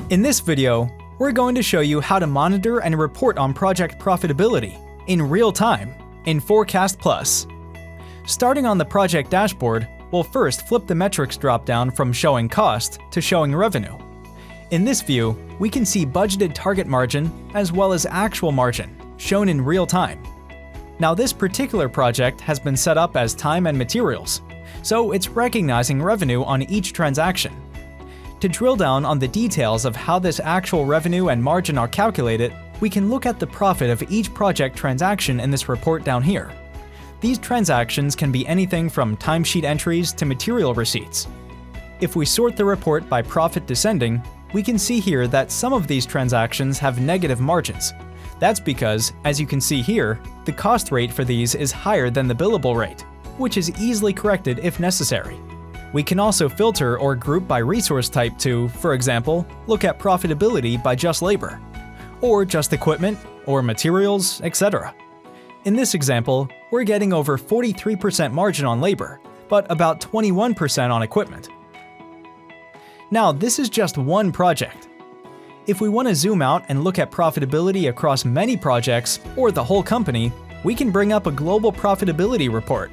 In this video, we're going to show you how to monitor and report on project profitability in real time in Forecast Plus. Starting on the project dashboard, we'll first flip the metrics dropdown from showing cost to showing revenue. In this view, we can see budgeted target margin as well as actual margin, shown in real time. Now this particular project has been set up as time and materials, so it's recognizing revenue on each transaction. To drill down on the details of how this actual revenue and margin are calculated, we can look at the profit of each project transaction in this report down here. These transactions can be anything from timesheet entries to material receipts. If we sort the report by profit descending, we can see here that some of these transactions have negative margins. That's because, as you can see here, the cost rate for these is higher than the billable rate, which is easily corrected if necessary. We can also filter or group by resource type to, for example, look at profitability by just labor, or just equipment, or materials, etc. In this example, we're getting over 43% margin on labor, but about 21% on equipment. Now, this is just one project. If we want to zoom out and look at profitability across many projects, or the whole company, we can bring up a global profitability report.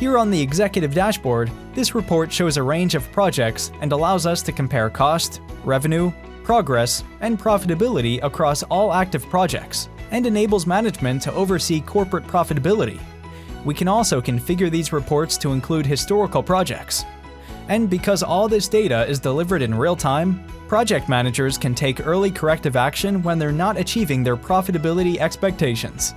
Here on the executive dashboard, this report shows a range of projects and allows us to compare cost, revenue, progress, and profitability across all active projects, and enables management to oversee corporate profitability. We can also configure these reports to include historical projects. And because all this data is delivered in real time, project managers can take early corrective action when they're not achieving their profitability expectations.